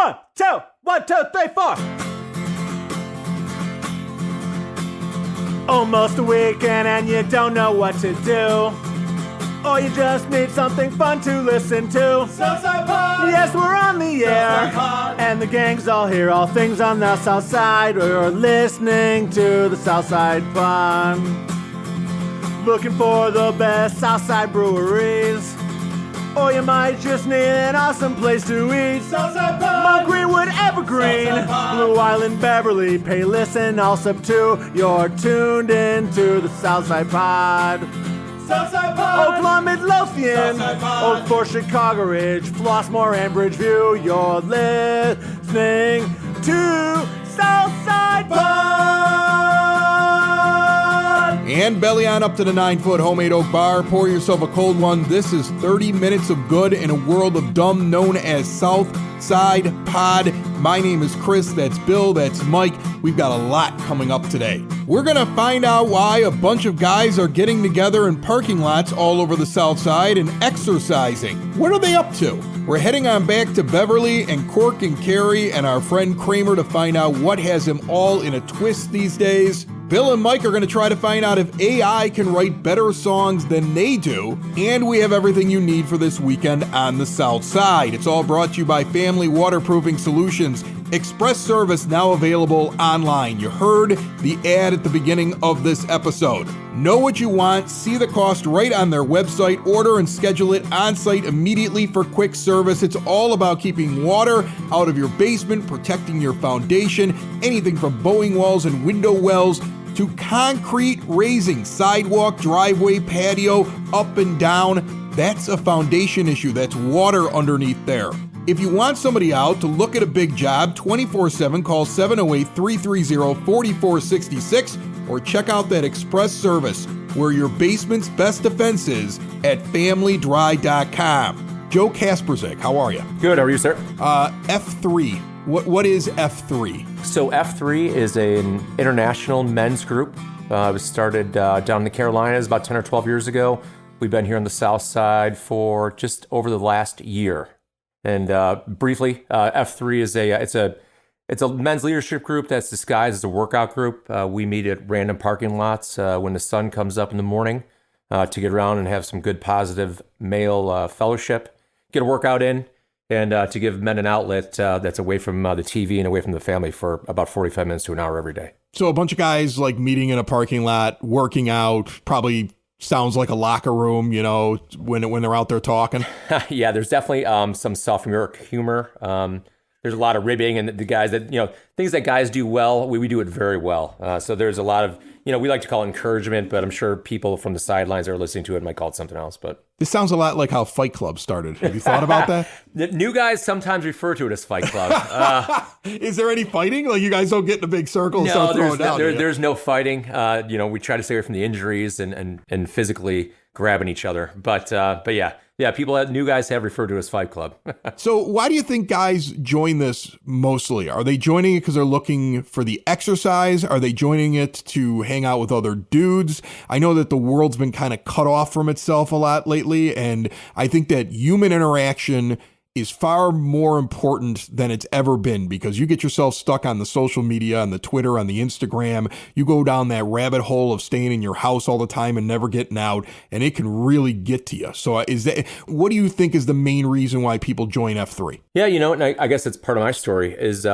1, 2, 1, 2, 3, 4. Almost a weekend and you don't know what to do. Or you just need something fun to listen to. Southside Pod! Yes, we're on the air. And the gang's all here, all things on the South Side. You're listening to the Southside Pod. Looking for the best Southside breweries. Or you might just need an awesome place to eat. Southside Pod! Mount Greenwood, Evergreen, Blue Island, Beverly, Payless, and Allsup too. You're tuned into the Southside Pod. Southside Pod! Oakland, Midlothian, Southside Pod! Oak Forest, Chicago Ridge, Flossmoor, and Bridgeview. You're listening to Southside Pod! And belly on up to the 9-foot homemade oak bar. Pour yourself a cold one. This is 30 minutes of good in a world of dumb, known as Southside Pod. My name is Chris. That's Bill. That's Mike. We've got a lot coming up today. We're going to find out why a bunch of guys are getting together in parking lots all over the South Side and exercising. What are they up to? We're heading on back to Beverly and Cork and Kerry and our friend Cramer to find out what has them all in a twist these days. Bill and Mike are going to try to find out if AI can write better songs than they do. And we have everything you need for this weekend on the South Side. It's all brought to you by Family Waterproofing Solutions. Express service now available online. You heard the ad at the beginning of this episode. Know what you want, see the cost right on their website, order and schedule it on site immediately for quick service. It's all about keeping water out of your basement, protecting your foundation, anything from bowing walls and window wells to concrete raising, sidewalk, driveway, patio, up and down. That's a foundation issue. That's water underneath there. If you want somebody out to look at a big job 24/7, call 708-330-4466 or check out that express service where your basement's best defense is at familydry.com. Joe Kasprzyk, how are you? Good, how are you, sir? F3. What is F3? So F3 is an international men's group. It was started down in the Carolinas about 10 or 12 years ago. We've been here on the South Side for just over the last year. And briefly, F3 is it's a men's leadership group that's disguised as a workout group. We meet at random parking lots when the sun comes up in the morning to get around and have some good positive male fellowship, get a workout in, and to give men an outlet that's away from the TV and away from the family for about 45 minutes to an hour every day. So a bunch of guys like meeting in a parking lot, working out, probably sounds like a locker room, you know, when they're out there talking. Yeah, there's definitely some sophomore humor. There's a lot of ribbing, and the guys that, things that guys do well, we do it very well. So there's a lot of, we like to call it encouragement, but I'm sure people from the sidelines that are listening to it might call it something else. But this sounds a lot like how Fight Club started. Have you thought about that? The new guys sometimes refer to it as Fight Club. Is there any fighting? Like you guys don't get in a big circle and no, start throwing down? There's no fighting. We try to stay away from the injuries and physically grabbing each other. But new guys have referred to it as Fight Club. So why do you think guys join this mostly? Are they joining it because they're looking for the exercise? Are they joining it to hang out with other dudes? I know that the world's been kind of cut off from itself a lot lately, and I think that human interaction is far more important than it's ever been, because you get yourself stuck on the social media, on the Twitter, on the Instagram. You go down that rabbit hole of staying in your house all the time and never getting out, and it can really get to you. So what do you think is the main reason why people join F3? Yeah, and I guess it's part of my story is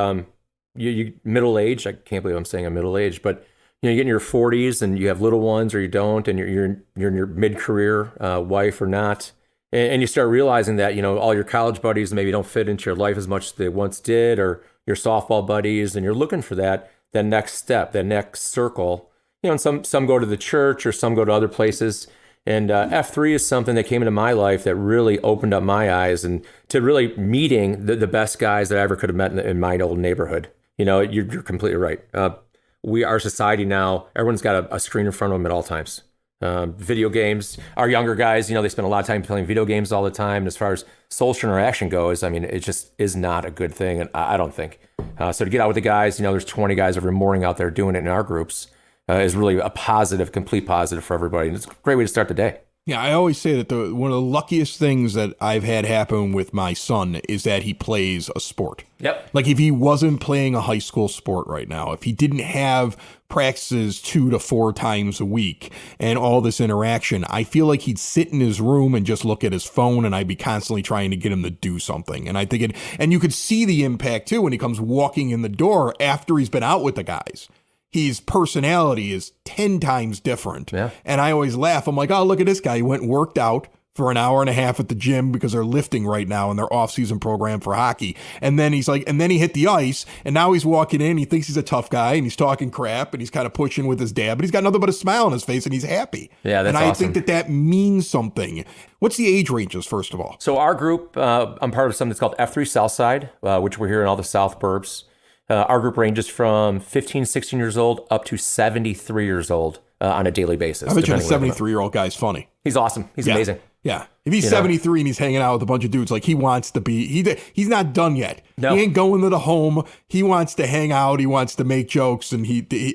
you middle-aged. I can't believe I'm saying I'm middle-aged, but you get in your 40s and you have little ones or you don't, and you're in your mid-career, wife or not. And you start realizing that, all your college buddies maybe don't fit into your life as much as they once did, or your softball buddies, and you're looking for that next step, that next circle. And some go to the church or some go to other places. And F3 is something that came into my life that really opened up my eyes and to really meeting the best guys that I ever could have met in my old neighborhood. You're completely right. Our society now, everyone's got a screen in front of them at all times. Video games, our younger guys, they spend a lot of time playing video games all the time. And as far as social interaction goes, it just is not a good thing. And I don't think. So to get out with the guys, there's 20 guys every morning out there doing it in our groups is really a positive, complete positive for everybody. And it's a great way to start the day. Yeah, I always say that one of the luckiest things that I've had happen with my son is that he plays a sport. Yep. Like if he wasn't playing a high school sport right now, if he didn't have practices 2 to 4 times a week and all this interaction, I feel like he'd sit in his room and just look at his phone, and I'd be constantly trying to get him to do something. And I think and you could see the impact too when he comes walking in the door after he's been out with the guys. His personality is 10 times different. Yeah. And I always laugh. I'm like, oh, look at this guy. He went and worked out for an hour and a half at the gym because they're lifting right now in their off-season program for hockey. And then he's like, and then he hit the ice, and now he's walking in. He thinks he's a tough guy, and he's talking crap, and he's kind of pushing with his dad, but he's got nothing but a smile on his face, and he's happy. Yeah, that's awesome. And I awesome. think that means something. What's the age ranges, first of all? So our group, I'm part of something that's called F3 Southside, which we're here in all the South Burbs. Our group ranges from 15, 16 years old up to 73 years old on a daily basis. I bet you the 73-year-old guy's funny. He's awesome. He's amazing. Yeah. If he's 73 and he's hanging out with a bunch of dudes, like he wants to be, he's not done yet. No. He ain't going to the home. He wants to hang out. He wants to make jokes. And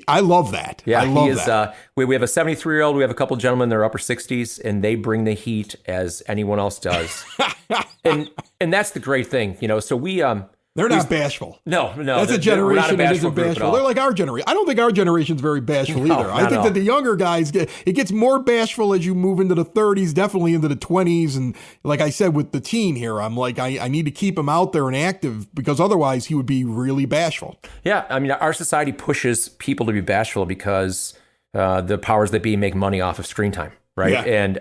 I love that. Yeah, I love he is, that. We have a 73-year-old. We have a couple gentlemen in their upper 60s, and they bring the heat as anyone else does. and that's the great thing, So we... They're not bashful. No. That's a generation that isn't bashful. They're like our generation. I don't think our generation's very bashful either. I think that the younger guys, it gets more bashful as you move into the 30s, definitely into the 20s. And like I said, with the teen here, I'm like, I need to keep him out there and active because otherwise he would be really bashful. Yeah. I mean, our society pushes people to be bashful because the powers that be make money off of screen time, right? Yeah. And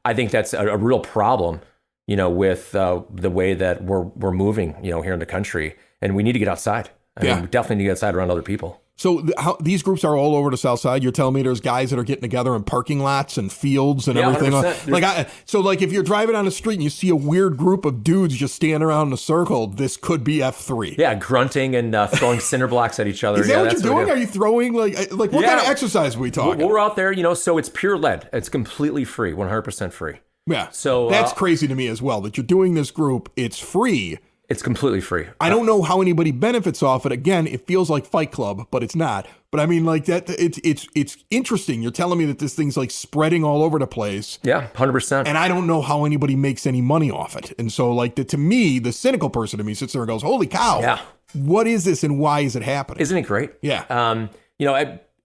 I think that's a real problem. With the way that we're moving, here in the country, and we need to get outside. I mean, we definitely need to get outside around other people. So these groups are all over the South Side. You're telling me there's guys that are getting together in parking lots and fields and everything. 100%. Like if you're driving on the street and you see a weird group of dudes just standing around in a circle, this could be F3. Yeah, grunting and throwing cinder blocks at each other. Is that what you're doing? Are you throwing like what kind of exercise are we talking? We're out there, so it's pure lead. It's completely free, 100% free. Yeah. So that's crazy to me as well, that you're doing this group. It's free. It's completely free. I don't know how anybody benefits off it. Again, it feels like Fight Club, but it's not. But I mean, like that, it's interesting. You're telling me that this thing's like spreading all over the place. Yeah, 100%. And I don't know how anybody makes any money off it. And so like to me, the cynical person to me sits there and goes, holy cow. Yeah. What is this and why is it happening? Isn't it great? Yeah.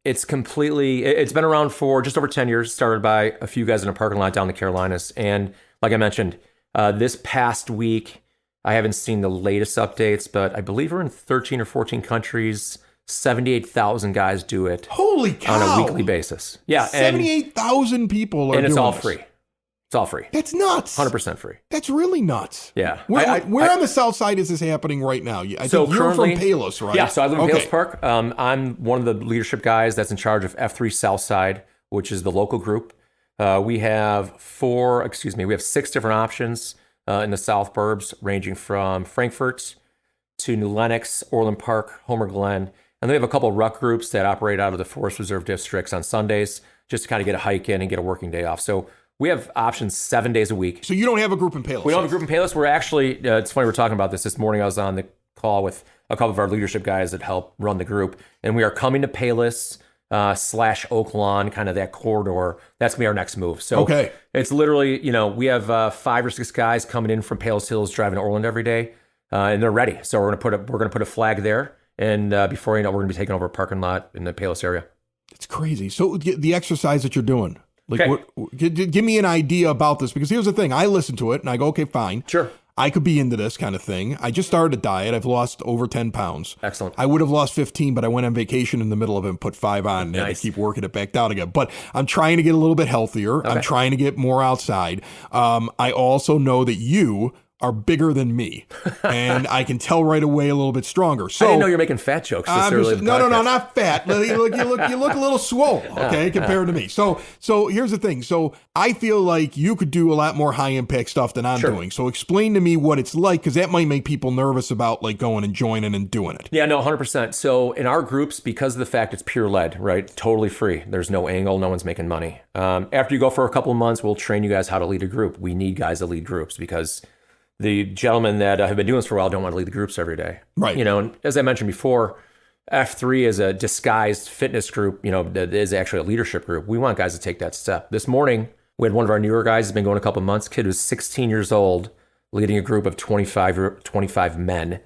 It's been around for just over 10 years, started by a few guys in a parking lot down in the Carolinas. And like I mentioned, this past week, I haven't seen the latest updates, but I believe we're in 13 or 14 countries. 78,000 guys do it. Holy cow. On a weekly basis. Yeah. 78,000 people are doing it. And it's all this. free. It's all free. That's nuts. 100% free. That's really nuts. Yeah. Where on the South Side is this happening right now? I think you're from Palos, right? Yeah, so I live in Palos Park. I'm one of the leadership guys that's in charge of F3 Southside, which is the local group. We have 6 different options in the South Burbs, ranging from Frankfurt to New Lenox, Orland Park, Homer Glen. And then we have a couple of ruck groups that operate out of the Forest Reserve districts on Sundays, just to kind of get a hike in and get a working day off. So we have options 7 days a week. So you don't have a group in Palos? We don't have a group in Palos. We're actually, it's funny we're talking about this morning. I was on the call with a couple of our leadership guys that help run the group. And we are coming to Palos / Oak Lawn, kind of that corridor. That's going to be our next move. So it's literally, we have 5 or 6 guys coming in from Palos Hills driving to Orland every day. And they're ready. So we're going to put a flag there. And before you know, we're going to be taking over a parking lot in the Palos area. It's crazy. So the exercise that you're doing, give me an idea about this, because here's the thing. I listen to it and I go, okay, fine. Sure. I could be into this kind of thing. I just started a diet. I've lost over 10 pounds. Excellent. I would have lost 15, but I went on vacation in the middle of it and put 5 on and I keep working it back down again. But I'm trying to get a little bit healthier. I'm trying to get more outside. I also know that you are bigger than me, and I can tell right away a little bit stronger. So I didn't know you're making fat jokes this early in the podcast. No, not fat. You look a little swole, compared to me. So here's the thing. So I feel like you could do a lot more high impact stuff than I'm doing. So explain to me what it's like, because that might make people nervous about like going and joining and doing it. Yeah, no, 100%. So in our groups, because of the fact it's pure lead, right? Totally free. There's no angle. No one's making money. After you go for a couple of months, we'll train you guys how to lead a group. We need guys to lead groups because the gentlemen that have been doing this for a while don't want to lead the groups every day. Right. And as I mentioned before, F3 is a disguised fitness group, that is actually a leadership group. We want guys to take that step. This morning, We had one of our newer guys who's been going a couple months. Kid who's 16 years old, leading a group of 25 men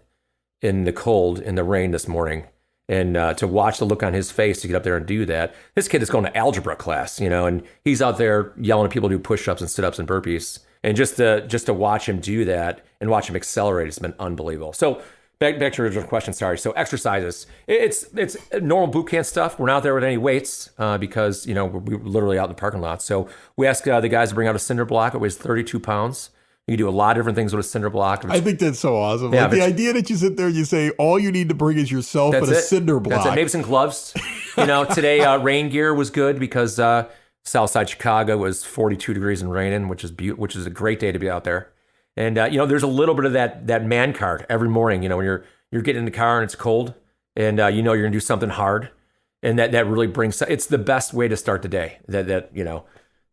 in the cold, in the rain this morning. And to watch the look on his face to get up there and do that. This kid is going to algebra class, and he's out there yelling at people to do push-ups and sit-ups and burpees. And just to watch him do that and watch him accelerate, it's been unbelievable. So back to your original question, sorry. So exercises, it's normal boot camp stuff. We're not out there with any weights because, we're literally out in the parking lot. So we ask the guys to bring out a cinder block. It weighs 32 pounds. You can do a lot of different things with a cinder block. I think that's so awesome. Yeah, like the idea that you sit there and you say, all you need to bring is yourself and a cinder block. That's it. Maybe some gloves. Today rain gear was good because Southside Chicago was 42 degrees and raining, which is a great day to be out there. And there's a little bit of that man card every morning. When you're getting in the car and it's cold, and you're gonna do something hard, and that really brings. It's the best way to start the day.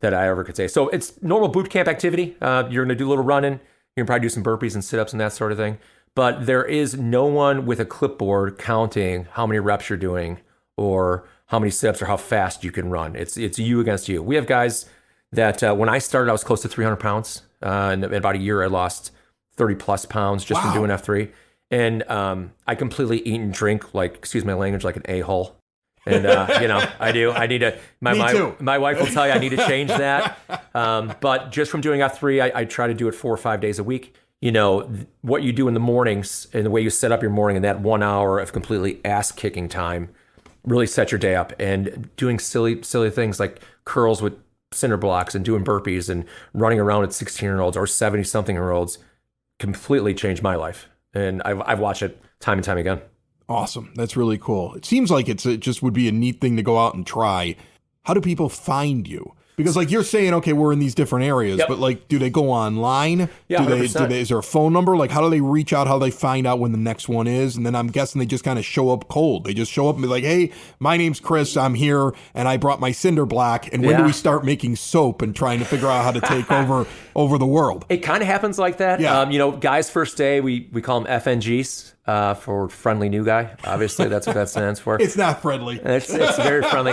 That I ever could say. So it's normal boot camp activity. You're going to do a little running. You're going to probably do some burpees and sit-ups and that sort of thing. But there is no one with a clipboard counting how many reps you're doing or how many sit-ups or how fast you can run. It's you against you. We have guys that when I started, I was close to 300 pounds. In about a year, I lost 30 plus pounds just from doing F3. And I completely eat and drink, excuse my language, like an a-hole. And, I do. I need to, my wife will tell you I need to change that. But just from doing F3, I try to do it 4 or 5 days a week. What you do in the mornings and the way you set up your morning and that 1 hour of completely ass kicking time really set your day up. And doing silly things like curls with cinder blocks and doing burpees and running around at 16-year-olds or 70-something-year-olds completely changed my life. And I've watched it time and time again. Awesome. That's really cool. It seems like it just would be a neat thing to go out and try. How do people find you? Because you're saying, okay, we're in these different areas, but do they go online? Yeah, is there a phone number? How do they reach out? How do they find out when the next one is? And then I'm guessing they just kind of show up cold. They just show up and be like, hey, my name's Chris. I'm here and I brought my cinder block. And when do we start making soap and trying to figure out how to take over the world? It kind of happens like that. Yeah. Guys' first day, we call them FNGs. For friendly new guy, obviously that's what that stands for. It's not friendly. It's very friendly.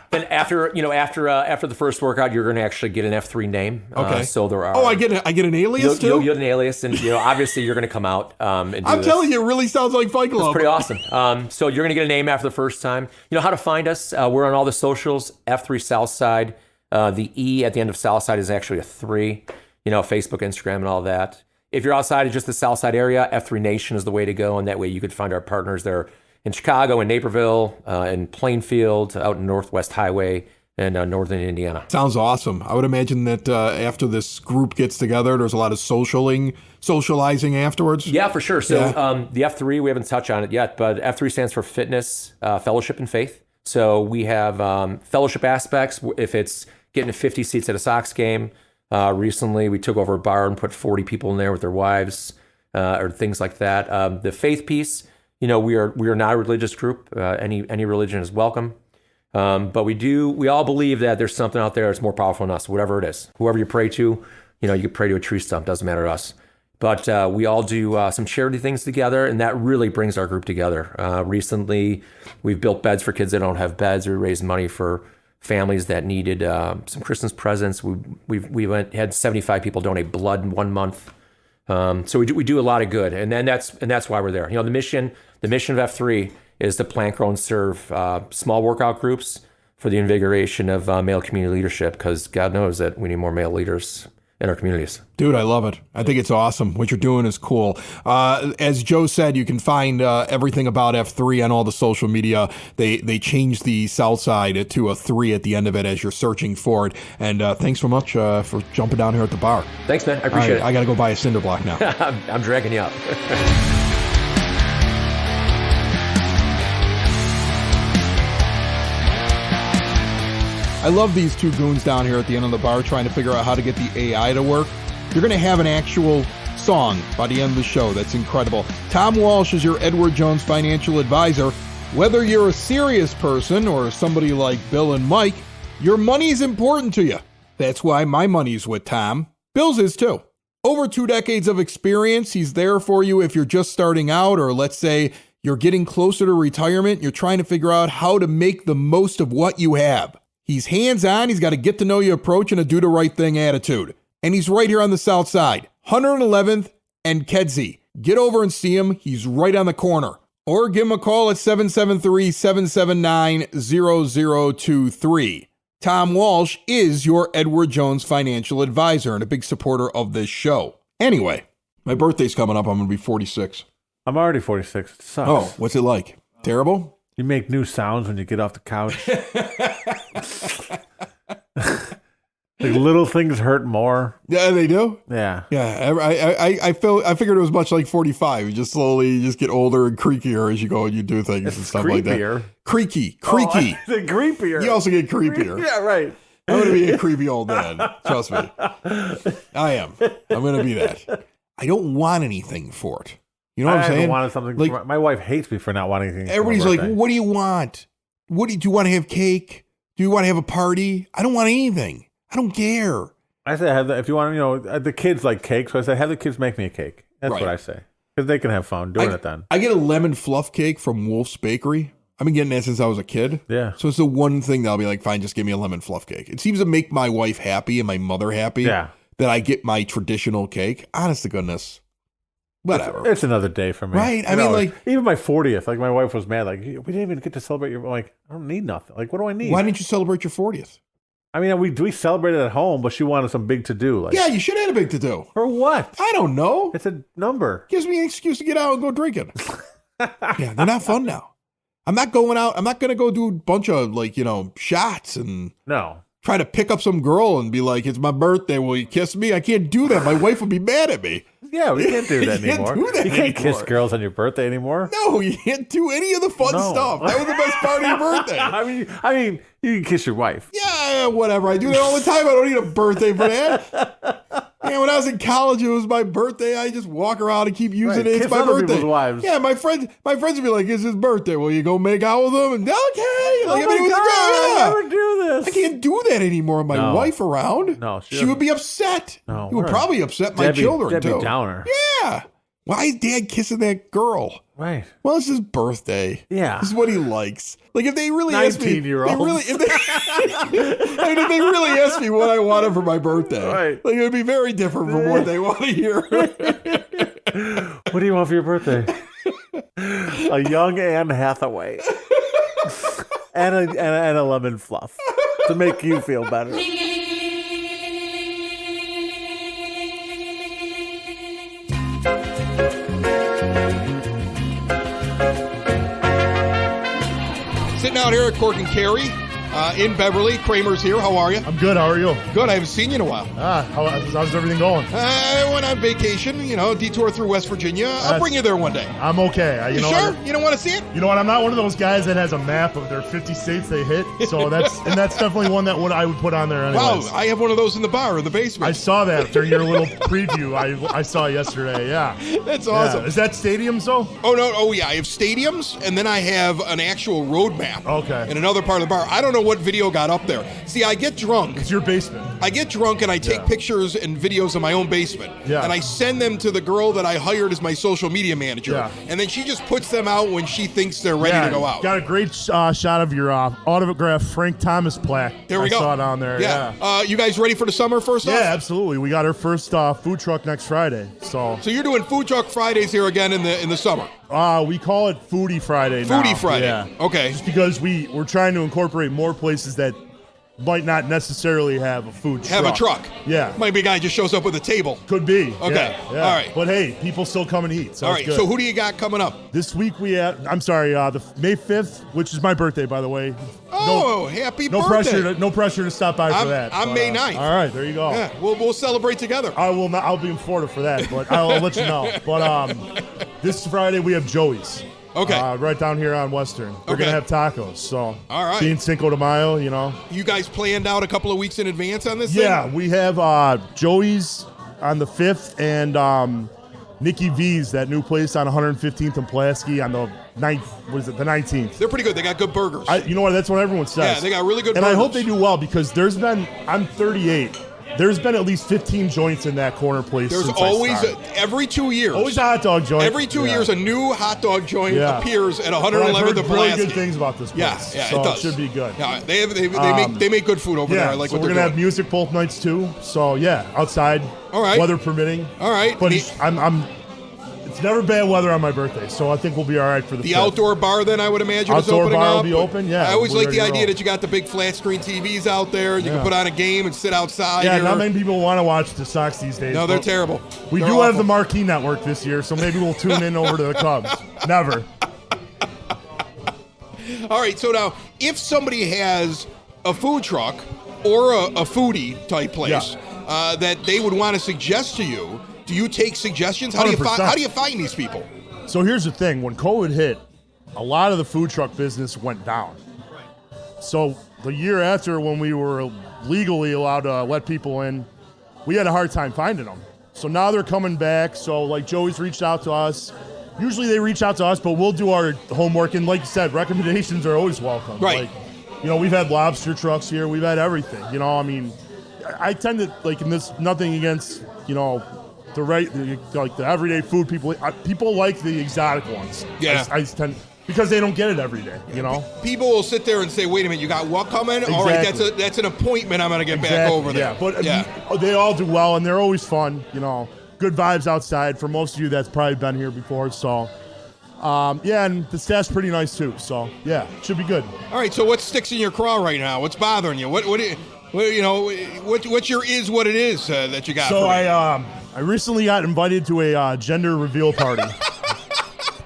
Then after the first workout, you're going to actually get an F3 name. Okay. So there are. Oh, I get an alias too. You'll get an alias, and obviously you're going to come out. And do I'm telling you, it really sounds like Fight Club. It's pretty awesome. So you're going to get a name after the first time. You know how to find us. We're on all the socials. F3 Southside. The E at the end of Southside is actually a 3. Facebook, Instagram, and all that. If you're outside of just the Southside area, F3 Nation is the way to go, and that way you could find our partners there in Chicago, in Naperville, in Plainfield, out in Northwest Highway, and northern Indiana. Sounds awesome. I would imagine that after this group gets together, there's a lot of socializing afterwards. Yeah, for sure. So the F3, we haven't touched on it yet, but F3 stands for Fitness, Fellowship, and Faith. So we have fellowship aspects. If it's getting to 50 seats at a Sox game, recently we took over a bar and put 40 people in there with their wives or things like that. The faith piece, we are not a religious group. Any religion is welcome. But we all believe that there's something out there that's more powerful than us, whatever it is. Whoever you pray to, you can pray to a tree stump, doesn't matter to us. But we all do some charity things together, and that really brings our group together. Recently, we've built beds for kids that don't have beds. We raised money for families that needed some Christmas presents. We had 75 people donate blood in 1 month. So we do a lot of good, and that's why we're there. The mission of F3 is to plant, grow, and serve small workout groups for the invigoration of male community leadership, because God knows that we need more male leaders in our communities. Dude, I love it. I think it's awesome. What you're doing is cool. As Joe said, you can find everything about F3 on all the social media. They changed the Southside to a 3 at the end of it as you're searching for it. And thanks so much for jumping down here at the bar. Thanks, man. I appreciate it. I got to go buy a cinder block now. I'm dragging you up. I love these two goons down here at the end of the bar trying to figure out how to get the AI to work. You're going to have an actual song by the end of the show. That's incredible. Tom Walsh is your Edward Jones financial advisor. Whether you're a serious person or somebody like Bill and Mike, your money's important to you. That's why my money's with Tom. Bill's is too. Over 2 decades of experience, he's there for you if you're just starting out, or let's say you're getting closer to retirement. You're trying to figure out how to make the most of what you have. He's hands-on. He's got a get-to-know-you approach and a do-the-right-thing attitude. And he's right here on the south side, 111th and Kedzie. Get over and see him. He's right on the corner. Or give him a call at 773-779-0023. Tom Walsh is your Edward Jones financial advisor and a big supporter of this show. Anyway, my birthday's coming up. I'm going to be 46. I'm already 46. It sucks. Oh, what's it like? Terrible? You make new sounds when you get off the couch. Like little things hurt more. Yeah, they do. Yeah. Yeah, I figured it was much like 45. You just slowly get older and creakier as you go and you do things and stuff like that. Creaky. Oh, the creepier. You also get creepier. Yeah, right. I'm going to be a creepy old man. Trust me. I am. I'm going to be that. I don't want anything for it. You know what I'm saying? I wanted something. Like, my wife hates me for not wanting anything. Everybody's like, what do you want? Do you want to have cake? Do you want to have a party? I don't want anything. I don't care. I say, if you want, the kids like cake, so I say, have the kids make me a cake. That's right. what I say. Because they can have fun doing it then. I get a lemon fluff cake from Wolf's Bakery. I've been getting that since I was a kid. Yeah. So it's the one thing that I'll be like, fine, just give me a lemon fluff cake. It seems to make my wife happy and my mother happy that I get my traditional cake. Honest to goodness. Whatever. It's another day for me. Right? I mean, like... Even my 40th, like my wife was mad. Like, we didn't even get to celebrate your... I'm like, I don't need nothing. Like, what do I need? Why didn't you celebrate your 40th? I mean, we celebrated at home, but she wanted some big to-do. Like, yeah, you should have had a big to-do. For what? I don't know. It's a number. Gives me an excuse to get out and go drinking. Yeah, they're not fun now. I'm not going out. I'm not going to go do a bunch of, shots and... No. Try to pick up some girl and be like, it's my birthday, will you kiss me? I can't do that. My wife would be mad at me. Yeah, we can't do that anymore. You can't kiss girls on your birthday anymore. No, you can't do any of the fun stuff. That was the best part of your birthday. I mean, you can kiss your wife. Yeah, whatever. I do that all the time. I don't need a birthday for that. Yeah, when I was in college, it was my birthday. I just walk around and keep using it. It's my birthday. Wives. Yeah, my friends would be like, it's his birthday. Will you go make out with him? And okay. Like, I never do this. I can't do that anymore with my wife around. No, she would be upset. No, you would probably upset my children Debbie too. Downer. Yeah. Why is Dad kissing that girl? Right. Well, it's his birthday. Yeah. This is what he likes. Like, if they really ask me... 19-year-olds. If they really ask me what I wanted for my birthday, right. Like, it would be very different from what they want to hear. What do you want for your birthday? A young Anne Hathaway. and a lemon fluff to make you feel better. Sitting out here at Cork and Kerry in Beverly. Cramer's here. How are you? I'm good. How are you? Good. I haven't seen you in a while. How's everything going? I went on vacation, detour through West Virginia. I'll bring you there one day. I'm okay. You sure? You don't want to see it? You know what? I'm not one of those guys that has a map of their 50 states they hit. So that's definitely one that I would put on there anyways. Wow, I have one of those in the bar in the basement. I saw that during your little preview I saw yesterday. Yeah. That's awesome. Yeah. Is that stadiums though? Oh, no. Oh, yeah. I have stadiums, and then I have an actual road map. Okay. In another part of the bar. I don't know what video got up there. See, I get drunk. It's your basement. I get drunk and I take pictures and videos of my own basement. Yeah. And I send them to the girl that I hired as my social media manager. Yeah. And then she just puts them out when she thinks they're ready to go out. Got a great shot of your autographed Frank Thomas plaque. There we go. I saw it on there. Yeah. You guys ready for the summer first off? Yeah, absolutely. We got our first food truck next Friday. So you're doing Food Truck Fridays here again in the summer? We call it Foodie Friday now. Foodie Friday. Yeah. Okay. Just because we're trying to incorporate more places that might not necessarily have a food truck. Have a truck. Yeah. Might be a guy just shows up with a table. Could be. Okay. Yeah. All right. But hey, people still come and eat. So all right. Good. So who do you got coming up? This week the May 5th, which is my birthday, by the way. Happy birthday. No pressure to stop by for that. I'm May 9th. All right, there you go. Yeah, we'll celebrate together. I'll be in Florida for that, but I'll let you know. But this Friday we have Joey's. Okay. Right down here on Western. We're going to have tacos. So, all right. Being Cinco de Mayo, You guys planned out a couple of weeks in advance on this Yeah, thing? we have Joey's on the 5th and Nikki V's, that new place on 115th and Pulaski on the the 19th. They're pretty good. They got good burgers. You know what? That's what everyone says. Yeah, they got really good burgers. And I hope they do well because I'm 38. there's been at least 15 joints in that corner place. There's since always, I started. every 2 years. Always a hot dog joint. Every 2 years, a new hot dog joint appears at 111th I've heard and really Pulaski. good things about this place. Yeah, so it does. should be good. Yeah, they make good food over there. I like so what we're they're gonna doing. have music both nights too. So yeah, outside. All right. Weather permitting. All right. But it's never bad weather on my birthday, so I think we'll be all right for the The 5th. outdoor bar, then I would imagine, is Outdoor opening bar up. will be open, yeah. I always We're like ready the to idea roll. that you got the big flat screen TVs out there. You can put on a game and sit outside. Yeah, here. not many people want to watch the Sox these days. No, they're but terrible. We They're do have awful. the Marquee Network this year, so maybe we'll tune in over to the Cubs. Never. All right, so now, if somebody has a food truck or a foodie type place that they would want to suggest to you, do you take suggestions? How do you 100%. how do you find these people? So here's the thing. When COVID hit, a lot of the food truck business went down. So the year after, when we were legally allowed to let people in, we had a hard time finding them. So now they're coming back. So like Joey's reached out to us. Usually they reach out to us, but we'll do our homework. And like you said, recommendations are always welcome. Right. Like, we've had lobster trucks here. We've had everything. I mean, I tend to, like, in this, nothing against, the everyday food people. People like the exotic ones. Yeah. I tend, because they don't get it every day, People will sit there and say, "Wait a minute, you got what coming? All right, Exactly. that's an appointment. I'm going to get back over there." Yeah, but they all do well, and they're always fun. Good vibes outside. For most of you, that's probably been here before. So, and the staff's pretty nice too. So, yeah, should be good. All right, so what sticks in your craw right now? What's bothering you? What's your is what it is that you got? So for me? I recently got invited to a gender reveal party.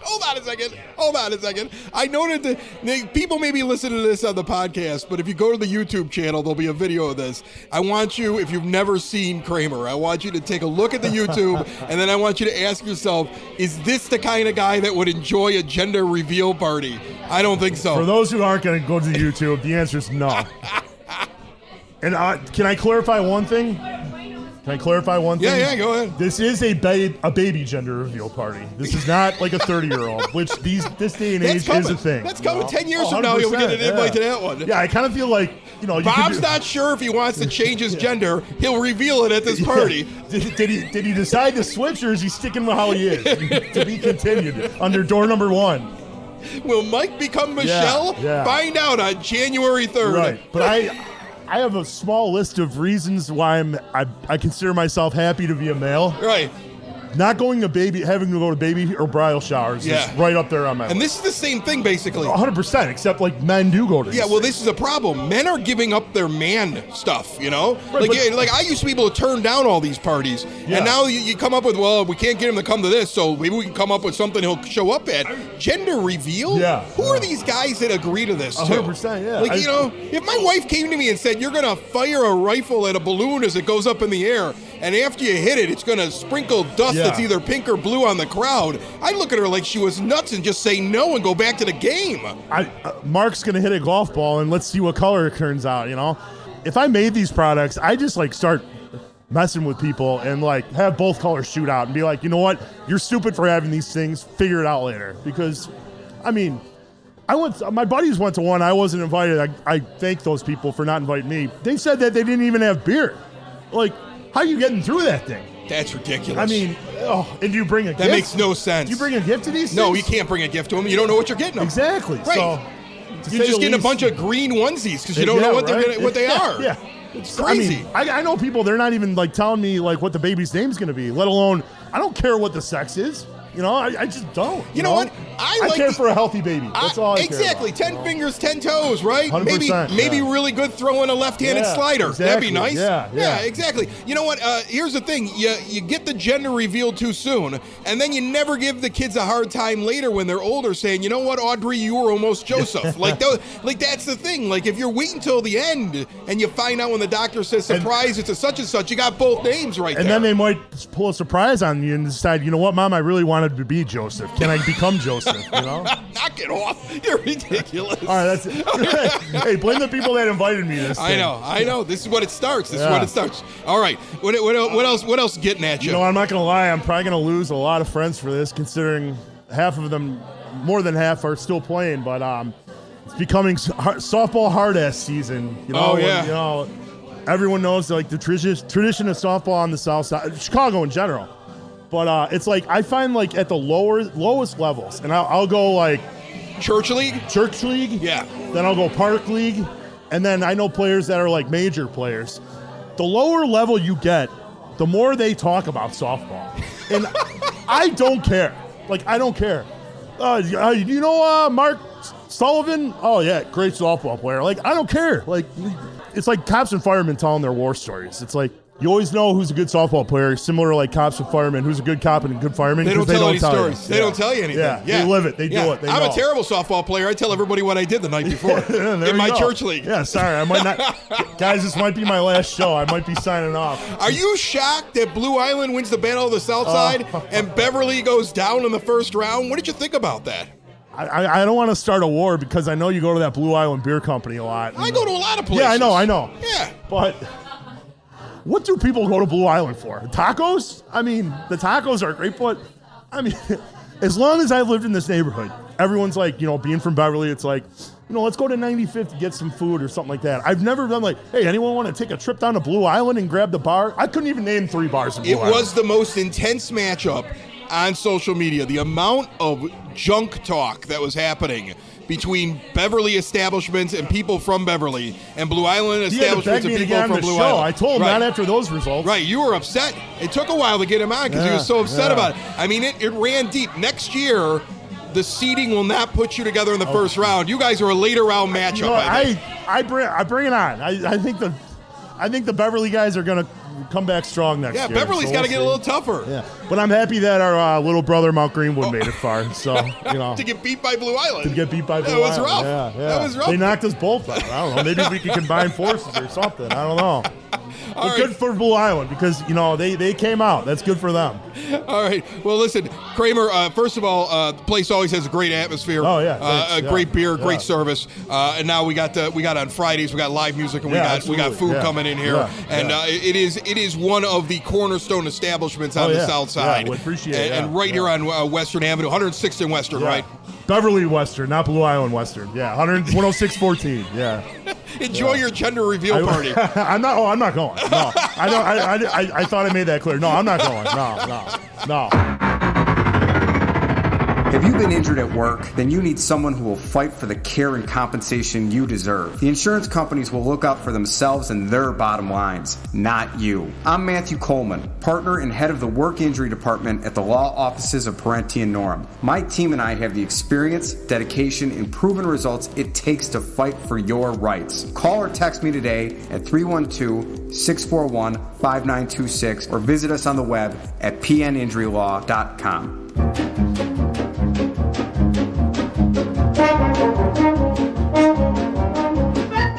Hold on a second. I noted that people may be listening to this on the podcast, but if you go to the YouTube channel, there'll be a video of this. I want you, if you've never seen Cramer, I want you to take a look at the YouTube, and then I want you to ask yourself, is this the kind of guy that would enjoy a gender reveal party? I don't think so. For those who aren't going to go to the YouTube, the answer is no. And can I clarify one thing? Yeah, go ahead. This is a baby gender reveal party. This is not like a 30-year-old, which this day and age is a thing. That's coming 10 years from now. You'll get an invite to that one. Yeah, I kind of feel like, Bob's not sure if he wants to change his gender. He'll reveal it at this party. Did he decide to switch, or is he sticking with how he is? To be continued under door number 1. Will Mike become Michelle? Yeah. Find out on January 3rd. Right, but I have a small list of reasons why I consider myself happy to be a male. Right. Not having to go to baby or bridal showers is right up there on my And list. this is the same thing, basically. 100%, except like men do go to these Yeah, well, things. this is a problem. Men are giving up their man stuff, Right, like I used to be able to turn down all these parties, Yeah. and now you come up with, well, we can't get him to come to this, so maybe we can come up with something he'll show up at. Gender reveal? Yeah. Who are these guys that agree to this? 100%, yeah. Like, if my wife came to me and said, you're going to fire a rifle at a balloon as it goes up in the air, and after you hit it, it's going to sprinkle dust that's either pink or blue on the crowd, I'd look at her like she was nuts and just say no and go back to the game. Mark's going to hit a golf ball, and let's see what color it turns out, If I made these products, I just start messing with people and have both colors shoot out and be like, you know what? You're stupid for having these things. Figure it out later. Because, my buddies went to one. I wasn't invited. I thank those people for not inviting me. They said that they didn't even have beer. How are you getting through that thing? That's ridiculous. And do you bring a gift? That makes no sense. Do you bring a gift to these No, things? you can't bring a gift to them. You don't know what you're getting them. Exactly. Right. So, You're just getting a bunch of green onesies because you don't know what they are. Yeah. It's crazy. I know people, they're not even telling me what the baby's name's going to be, let alone, I don't care what the sex is. I just don't. You know what? I care for a healthy baby. That's all I exactly. care about. 10 fingers, 10 toes, right? 100%, Maybe really good throwing a left-handed slider. Exactly. That'd be nice. Yeah, exactly. You know what? Here's the thing. You get the gender reveal too soon, and then you never give the kids a hard time later when they're older saying, you know what, Audrey, you were almost Joseph. That's the thing. If you're waiting till the end and you find out when the doctor says, surprise, it's a such and such, you got both names right there. And then they might pull a surprise on you and decide, you know what, Mom, I really wanted to be Joseph. Can I become Joseph? Knock it off. You're ridiculous. All right, that's it. Hey, blame the people that invited me to this thing. I know. This is what it starts. All right. What else getting at you? I'm not going to lie. I'm probably going to lose a lot of friends for this, considering half of them, more than half, are still playing. But it's becoming softball hard-ass season. everyone knows like the tradition of softball on the South Side, Chicago in general. But it's like I find like at the lowest levels, and I'll go like Church League? Yeah. Then I'll go Park League, and then I know players that are like major players. The lower level you get, the more they talk about softball, and I don't care. Like I don't care. You know Mark Sullivan? Oh yeah, great softball player. Like I don't care. Like it's like cops and firemen telling their war stories. It's like you always know who's a good softball player, similar to like cops and firemen, who's a good cop and a good fireman. They don't tell any stories. You. They don't tell you anything. Yeah, they live it. They do it. They I'm know. a terrible softball player. I tell everybody what I did the night before in my church league. Yeah, sorry. I might not. Guys, this might be my last show. I might be signing off. Are you shocked that Blue Island wins the Battle of the South Side and Beverly goes down in the first round? What did you think about that? I don't want to start a war because I know you go to that Blue Island Beer Company a lot. I go to a lot of places. Yeah, I know. Yeah. But what do people go to Blue Island for? Tacos? I mean, the tacos are great, but I mean, as long as I've lived in this neighborhood, everyone's like, being from Beverly, it's like, let's go to 95th to get some food or something like that. I've never been like, hey, anyone want to take a trip down to Blue Island and grab the bar? I couldn't even name 3 bars in Blue Island. It was the most intense matchup on social media. The amount of junk talk that was happening between Beverly establishments and people from Beverly and Blue Island establishments and people from Blue Island. I told him not after those results. Right, you were upset. It took a while to get him on because he was so upset about it. I mean, it ran deep. Next year, the seeding will not put you together in the first round. You guys are a later round matchup. I bring it on. I think the Beverly guys are going to come back strong next year. Yeah, Beverly's got to get a little tougher. Yeah, but I'm happy that our little brother Mount Greenwood made it far. So to get beat by Blue Island. That was rough. Yeah. That was rough. They knocked us both out. I don't know. Maybe we could combine forces or something. I don't know. But good for Blue Island because they came out. That's good for them. All right. Well, listen, Cramer. First of all, the place always has a great atmosphere. Oh yeah. Great beer, great service. And now we got on Fridays. We got live music and we got food coming in here. Yeah, and it is one of the cornerstone establishments on the South Side. Yeah, we appreciate it. And right here on Western Avenue, 106th and Western, right? Beverly Western, not Blue Island Western. Yeah, 10614. Yeah. Enjoy your gender reveal party. I'm not going. No, I don't. I thought I made that clear. No, I'm not going. No. Have you been injured at work? Then you need someone who will fight for the care and compensation you deserve. The insurance companies will look out for themselves and their bottom lines, not you. I'm Matthew Coleman, partner and head of the work injury department at the law offices of Parenti and Norm. My team and I have the experience, dedication, and proven results it takes to fight for your rights. Call or text me today at 312-641-5926 or visit us on the web at pninjurylaw.com.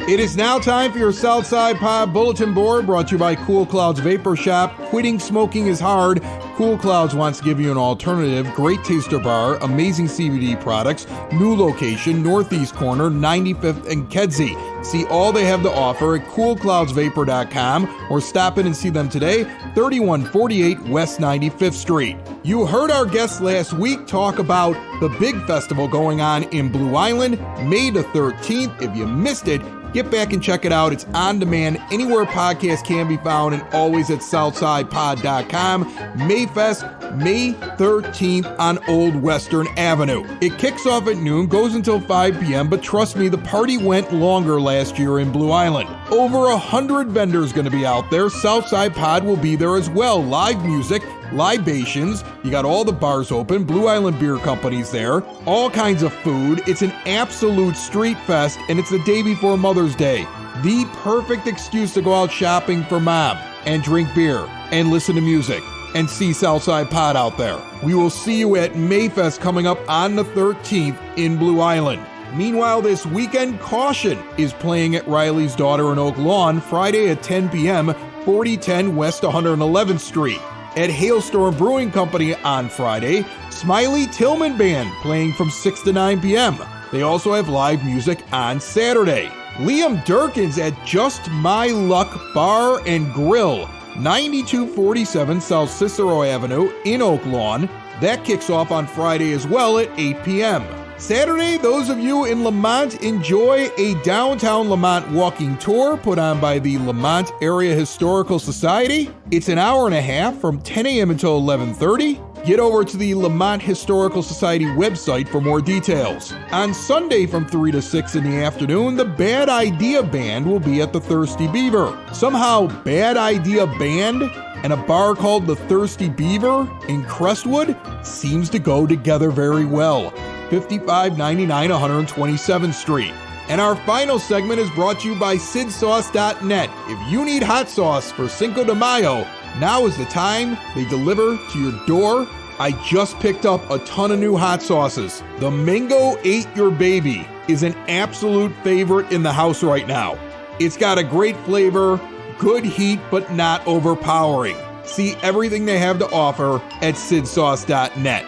It is now time for your Southside Pod Bulletin Board, brought to you by Cool Clouds Vapor Shop. Quitting smoking is hard. Cool Clouds wants to give you an alternative. Great taster bar, amazing CBD products, new location, northeast corner, 95th and Kedzie. See all they have to offer at coolcloudsvapor.com or stop in and see them today, 3148 West 95th Street. You heard our guests last week talk about the big festival going on in Blue Island, May the 13th. If you missed it, get back and check it out. It's on demand anywhere podcasts can be found and always at southsidepod.com. Mayfest, May 13th on Old Western Avenue. It kicks off at noon, goes until 5 p.m., but trust me, the party went longer last year in Blue Island. Over 100 vendors going to be out there. Southside Pod will be there as well. Live music, libations, you got all the bars open, Blue Island Beer Company's there, all kinds of food. It's an absolute street fest, and it's the day before Mother's Day. The perfect excuse to go out shopping for mom and drink beer and listen to music and see Southside Pod out there. We will see you at Mayfest coming up on the 13th in Blue Island. Meanwhile, this weekend, Caution is playing at Riley's Daughter in Oak Lawn, Friday at 10 p.m., 4010 West 111th Street. At Hailstorm Brewing Company on Friday, Smiley Tillman Band playing from 6 to 9 p.m. They also have live music on Saturday. Liam Durkins at Just My Luck Bar and Grill, 9247 South Cicero Avenue in Oak Lawn. That kicks off on Friday as well at 8 p.m. Saturday, those of you in Lamont, enjoy a downtown Lamont walking tour put on by the Lamont Area Historical Society. It's an hour and a half from 10 a.m. until 11:30. Get over to the Lamont Historical Society website for more details. On Sunday from 3 to 6 in the afternoon, the Bad Idea Band will be at the Thirsty Beaver. Somehow, Bad Idea Band and a bar called the Thirsty Beaver in Crestwood seems to go together very well. 5599 127th Street. And our final segment is brought to you by SidSauce.net. If you need hot sauce for Cinco de Mayo, now is the time. They deliver to your door. I just picked up a ton of new hot sauces. The Mango Ate Your Baby is an absolute favorite in the house right now. It's got a great flavor, good heat, but not overpowering. See everything they have to offer at SidSauce.net.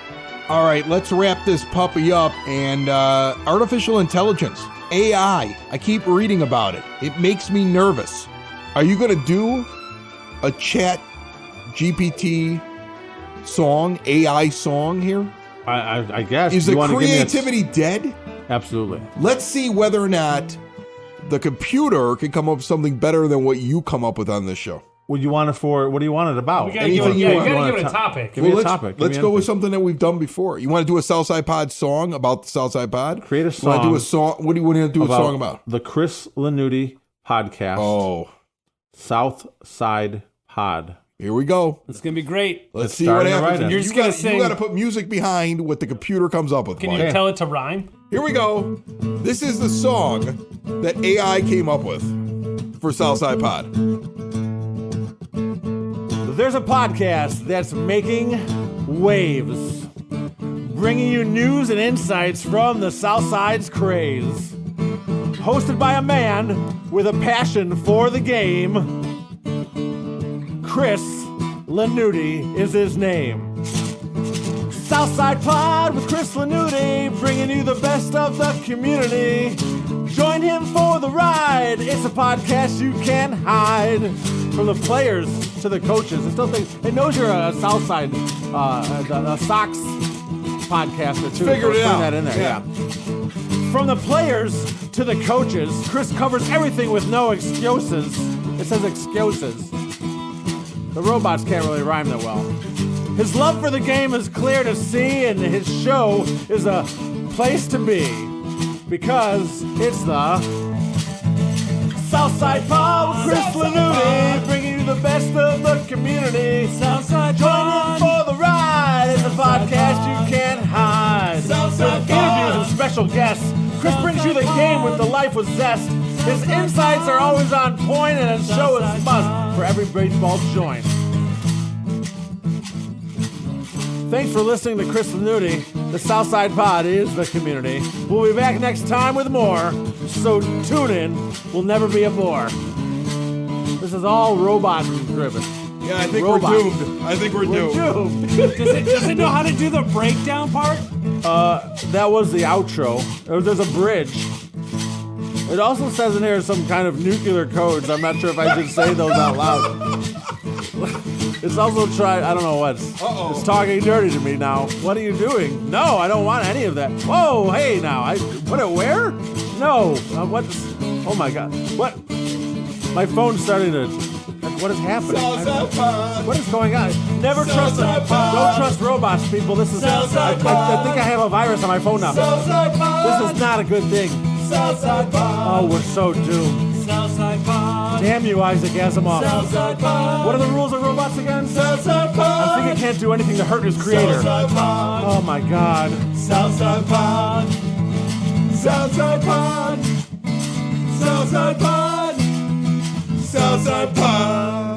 All right, let's wrap this puppy up. And artificial intelligence, AI, I keep reading about it. It makes me nervous. Are you going to do a chat GPT song, AI song here? I guess. Is the creativity dead? Absolutely. Let's see whether or not the computer can come up with something better than what you come up with on this show. What do you want it about? You gotta give it a topic. Give me a topic. Let's go with something that we've done before. You want to do a Southside Pod song about the Southside Pod? Create a song. You want to do a song? What do you want to do a song about? The Chris Lanuti podcast. Oh. Southside Pod. Here we go. It's going to be great. Let's see what happens. You're just going to sing. You got to put music behind what the computer comes up with. Can you tell it to rhyme? Here we go. This is the song that AI came up with for Southside Pod. There's a podcast that's making waves, bringing you news and insights from the Southside's craze. Hosted by a man with a passion for the game, Chris Lanuti is his name. Southside Pod with Chris Lanuti, bringing you the best of the community. Join him for the ride. It's a podcast you can't hide. From the players to the coaches, it still thinks it knows you're a Southside a Sox podcaster too. Figured it out. That in there, yeah. From the players to the coaches, Chris covers everything with no excuses. It says excuses. The robots can't really rhyme that well. His love for the game is clear to see, and his show is a place to be because it's the Southside Pod with Chris Lanuti, bringing you the best of the community. Southside Join him for the ride. It's a podcast you can't hide. With interviews and special guests, Chris brings you the game with the life with zest. His insights are always on point, and his show is a must for every baseball joint. Thanks for listening to Chris Lanuti. The Southside Pod is the community. We'll be back next time with more, so tune in. We'll never be a bore. This is all robot driven. Yeah, I think we're doomed. I think we're doomed. Does it know how to do the breakdown part? That was the outro. There's a bridge. It also says in here some kind of nuclear codes. I'm not sure if I should say those out loud. It's also I don't know what. It's talking dirty to me now. What are you doing? No, I don't want any of that. Whoa, hey now. Where? No. Oh my God. What? My phone's starting to. What is happening? What is going on? Never trust them. Don't trust robots, people. This is. I think I have a virus on my phone now. This is not a good thing. Oh, we're so doomed. Damn you, Isaac Asimov. What are the rules of robots again? I think it can't do anything to hurt his creator. Oh my God. Southside Pod. Southside Pod. Southside Pod. Southside Pod.